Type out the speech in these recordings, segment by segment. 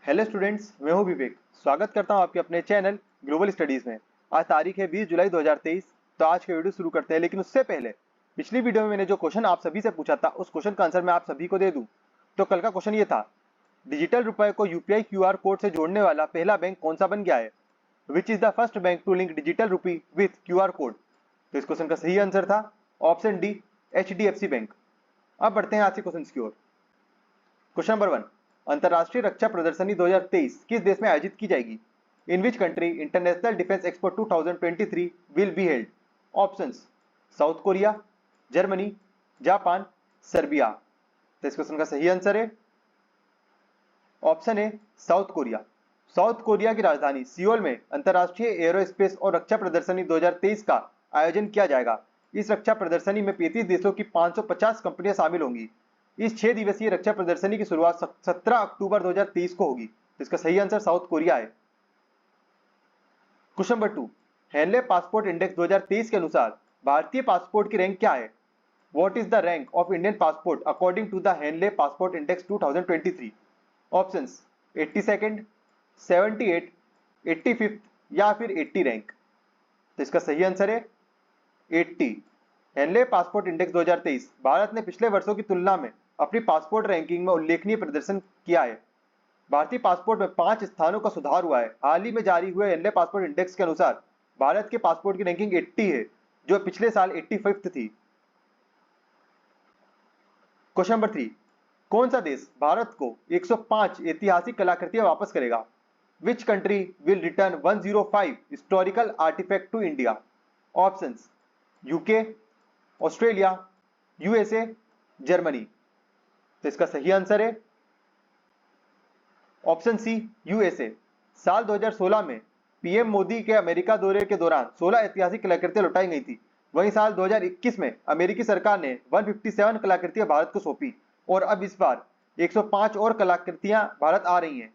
Hello students, मैं हूं विवेक। स्वागत करता हूं आपके अपने चैनल ग्लोबल स्टडीज में। आज तारीख है 20 जुलाई 2023। तो आज के वीडियो शुरू करते हैं, लेकिन उससे पहले पिछली वीडियो में मैंने जो क्वेश्चन आप सभी से पूछा था उस क्वेश्चन का आंसर मैं आप सभी को दे दूं। तो कल का क्वेश्चन ये था, डिजिटल रुपए को यूपीआई क्यूआर कोड से जोड़ने वाला पहला बैंक कौन सा बन गया है? Which is the first bank to link digital rupee with QR code? तो इस क्वेश्चन का सही आंसर था ऑप्शन डी, HDFC बैंक। अब बढ़ते हैं आज के क्वेश्चन की ओर। क्वेश्चन नंबर 1, अंतरराष्ट्रीय रक्षा प्रदर्शनी 2023 किस देश में आयोजित की जाएगी? In which country international defence expo 2023 will be held? Options, South Korea, Germany, Japan, Serbia. तो इस क्वेश्चन का सही आंसर है option A, South Korea. South Korea की राजधानी सियोल में अंतरराष्ट्रीय एरोस्पेस और रक्षा प्रदर्शनी 2023 का आयोजन किया जाएगा। इस रक्षा प्रदर्शनी में 35 देशों की 550 कंपनियां शामिल होंगी। इस 6 दिवसीय रक्षा प्रदर्शनी की शुरुआत 17 अक्टूबर 2023 को होगी। तो इसका सही आंसर साउथ कोरिया है। Question number 2, Henley passport index 2023 के अनुसार भारतीय पासपोर्ट की रैंक क्या है? What is the rank of Indian passport according to the Henley passport index 2023? Options, 82nd, 78, 85th या फिर 80 रैंक। तो इसका सही आंसर है 80। हेनले पासपोर्ट इंडेक्स 2023 भारत ने पिछले वर्षों की तुलना में अपनी पासपोर्ट रैंकिंग में उल्लेखनीय प्रदर्शन किया है। भारतीय पासपोर्ट में 5 स्थानों का सुधार हुआ है। हाल ही में जारी हुए हेनले पासपोर्ट इंडेक्स के अनुसार भारत के पासपोर्ट की रैंकिंग 80 है, जो पिछले साल 85th थी। क्वेश्चन नंबर 3, कौन सा देश भारत को 105 ऐतिहासिक कलाकृतियां वापस करेगा? Which country will return 105 historical artifact to India? Options, UK, Australia, USA, Germany. तो इसका सही आंसर है ऑप्शन सी, यूएसए। साल 2016 में पीएम मोदी के अमेरिका दौरे के दौरान 16 ऐतिहासिक कलाकृतियां लौटाई गई थी। वहीं साल 2021 में अमेरिकी सरकार ने 157 कलाकृतियां भारत को सौंपी और अब इस बार 105 और कलाकृतियां भारत आ रही हैं।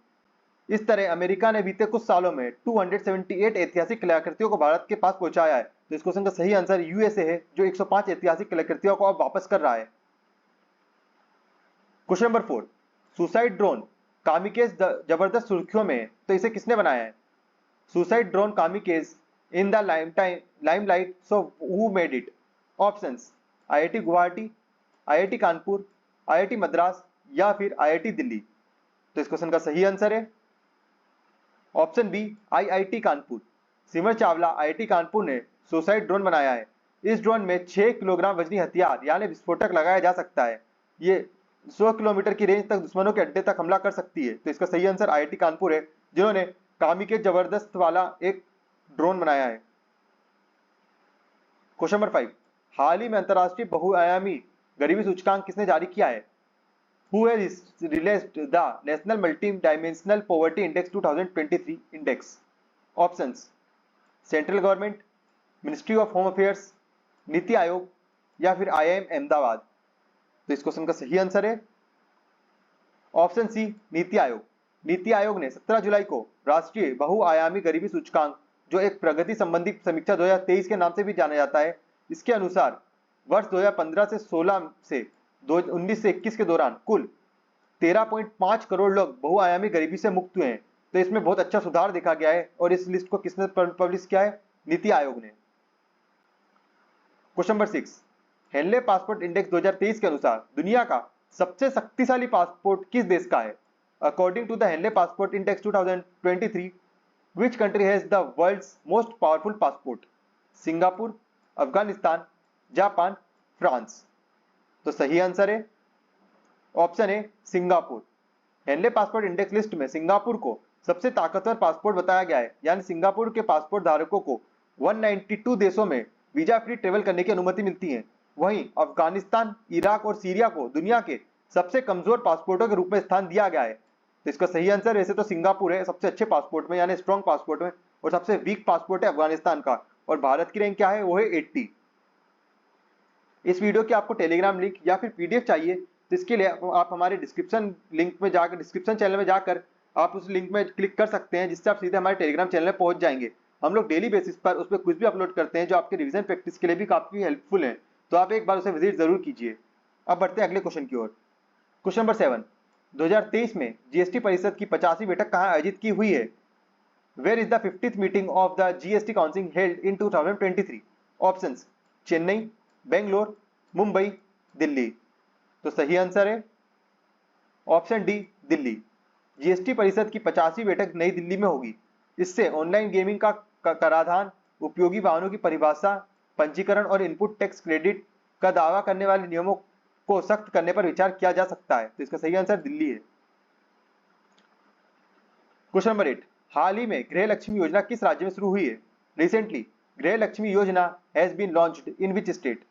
इस तरह अमेरिका ने बीते कुछ सालों में 278 ऐतिहासिक कलाकृतियों को भारत के पास पहुंचाया है। तो इस क्वेश्चन का सही आंसर यूएसए है, जो 105 ऐतिहासिक कलाकृतियों को अब वापस कर रहा है। Question number 4, suicide drone kamikaze जबरदस्त सुर्खियों में है, तो इसे किसने बनाया है? Suicide drone kamikaze in the limelight, so who made it? Options, IIT Guwahati, IIT Kanpur, IIT Madras या फिर आईआईटी दिल्ली। तो इस क्वेश्चन का सही आंसर है ऑप्शन बी, आईआईटी कानपुर। सिमर चावला आईआईटी कानपुर ने सुसाइड ड्रोन बनाया है। इस ड्रोन में 6 किलोग्राम वजनी हथियार यानी विस्फोटक लगाया जा सकता है। ये 100 किलोमीटर की रेंज तक दुश्मनों के अड्डे तक हमला कर सकती है। तो इसका सही आंसर आईआईटी कानपुर है, जिन्होंने कामिकेज जबरदस्त वाला एक ड्रोन बनाया है। क्वेश्चन नंबर 5, हाल ही में अंतरराष्ट्रीय बहुआयामी गरीबी सूचकांक किसने जारी किया है? Who has released the National Multi-Dimensional Poverty Index 2023 index? Options, central government, ministry of home affairs, NITI Aayog या फिर IIM अहमदाबाद। तो इस क्वेश्चन का सही आंसर है ऑप्शन सी, नीति आयोग। नीति आयोग ने 17 जुलाई को राष्ट्रीय बहुआयामी गरीबी सूचकांक, जो एक प्रगति संबंधी समीक्षा 2023 के नाम से भी जाना जाता है, इसके अनुसार वर्ष 2015 से 16 से 19 से 21 के दौरान कुल 13.5 करोड़ लोग बहुआयामी गरीबी से मुक्त हुए हैं। तो इसमें बहुत अच्छा सुधार देखा गया है और इस लिस्ट को किसने पब्लिश किया है? नीति आयोग ने। Question number 6, Henley passport index 2023 के अनुसार दुनिया का सबसे शक्तिशाली पासपोर्ट किस देश का है? According to the Henley passport index 2023, which country has the world's most powerful passport? Singapore, Afghanistan, Japan, France. तो सही आंसर है option A, Singapore. Henley passport index list में सिंगापुर को सबसे ताकतवर पासपोर्ट बताया गया है, यानी सिंगापुर के पासपोर्ट धारकों को 192 देशों में वीजा फ्री ट्रेवल करने की अनुमति मिलती है। वहीं अफगानिस्तान, इराक और सीरिया को दुनिया के सबसे कमजोर पासपोर्टों के रूप में स्थान दिया गया है। तो इसका सही आंसर वैसे तो सिंगापुर है सबसे अच्छे पासपोर्ट में, यानी स्ट्रॉन्ग पासपोर्ट में, और सबसे वीक पासपोर्ट है अफगानिस्तान का। और भारत की रैंक क्या है? वो है 80। इस वीडियो की आपको टेलीग्राम लिंक या फिर पीडीएफ चाहिए, तो इसके लिए आप हमारे डिस्क्रिप्शन लिंक में जाकर, डिस्क्रिप्शन चैनल में जाकर आप उस लिंक में क्लिक कर सकते हैं, जिससे आप सीधे हमारे टेलीग्राम चैनल में पहुंच जाएंगे। हम लोग डेली बेसिस पर उस पर कुछ भी अपलोड करते हैं जो आपके रिवीजन प्रैक्टिस के लिए भी काफी हेल्पफुल है, तो आप एक बार उसे विजिट जरूर कीजिए। अब बढ़ते हैं अगले क्वेश्चन की ओर। क्वेश्चन नंबर 7, 2023 में जीएसटी परिषद की 50वीं बैठक कहाँ आयोजित की हुई है? Where is the 50th meeting of the GST council held in 2023? Options Chennai, Bangalore, Mumbai, Delhi. तो सही आंसर है ऑप्शन डी, दिल्ली। जीएसटी परिषद की 50वीं बैठक नई दिल्ली में होगी। इससे ऑनलाइन गेमिंग का कराधान, उपयोगी वाहनों की परिभाषा, पंजीकरण और इनपुट टैक्स क्रेडिट का दावा करने वाले नियमों को सख्त करने पर विचार किया जा सकता है। तो इसका सही आंसर दिल्ली है। क्वेश्चन नंबर 8, हाल ही में गृह लक्ष्मी योजना किस राज्य में शुरू हुई है? Recently Griha Lakshmi Yojana has been launched in which state?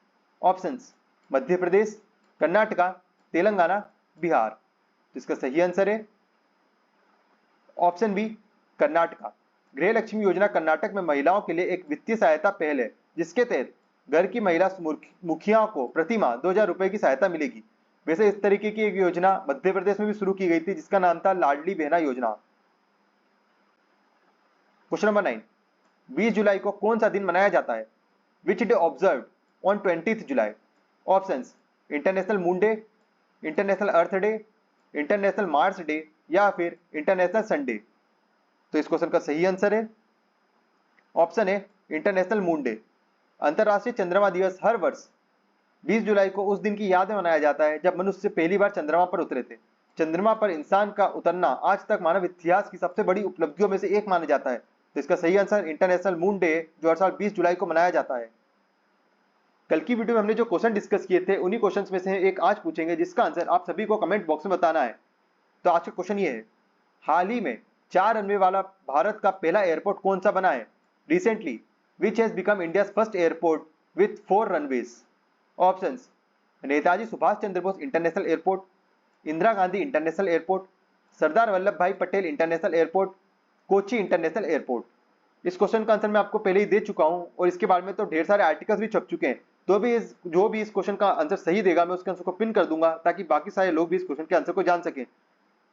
Options Madhya Pradesh, Karnataka, Telangana, Bihar. तो इसका सही आंसर है ऑप्शन बी, कर्नाटका। गृह लक्ष्मी योजना कर्नाटक में महिलाओं के लिए एक वित्तीय सहायता पहल है, जिसके तहत घर की महिला मुखियाओं को प्रति माह 2000 रुपए की सहायता मिलेगी। वैसे इस तरीके की एक योजना मध्य प्रदेश में भी शुरू की गई थी, जिसका नाम था लाडली बहना योजना। क्वेश्चन नंबर 9, 20 जुलाई को कौन सा दिन मनाया जाता है? Which day observed on 20th July? Options international moon day, international earth day, international Mars day या फिर इंटरनेशनल संडे। तो इस क्वेश्चन का सही आंसर है ऑप्शन है इंटरनेशनल मून डे। अंतरराष्ट्रीय चंद्रमा दिवस हर वर्ष 20 जुलाई को उस दिन की याद में मनाया जाता है जब मनुष्य पहली बार चंद्रमा पर उतरे थे। चंद्रमा पर इंसान का उतरना आज तक मानव इतिहास की सबसे बड़ी उपलब्धियों में से एक माना जाता है। तो इसका सही आंसर इंटरनेशनल मून डे जो हर साल 20 जुलाई को मनाया जाता है। कल की वीडियो में हमने जो क्वेश्चन डिस्कस किए थे उन्हीं क्वेश्चंस में से एक आज पूछेंगे, जिसका आंसर आप सभी को कमेंट बॉक्स में बताना है। तो आज का क्वेश्चन ये है, हाल ही में 4 रनवे वाला भारत का पहला एयरपोर्ट कौन सा बना है? Recently which has become India's first airport with 4 runways? Options Netaji Subhash Chandra Bose international airport, Indira Gandhi international airport, Sardar Vallabh Bhai Patel international airport, Kochi international airport. इस क्वेश्चन का आंसर मैं आपको पहले ही दे चुका हूं और इसके बारे में तो ढेर सारे आर्टिकल्स भी छप चुके हैं। तो भी जो भी इस क्वेश्चन का आंसर सही देगा मैं उसके आंसर को पिन कर दूंगा, ताकि बाकी सारे लोग भी इस क्वेश्चन के आंसर को जान सकें।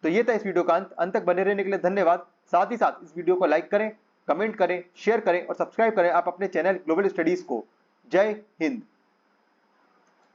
तो ये था इस वीडियो का अंत तक बने रहने के लिए धन्यवाद। साथ ही साथ इस वीडियो को लाइक करें, कमेंट करें, शेयर करें और सब्सक्राइब करें आप अपने चैनल ग्लोबल स्टडीज को। जय हिंद।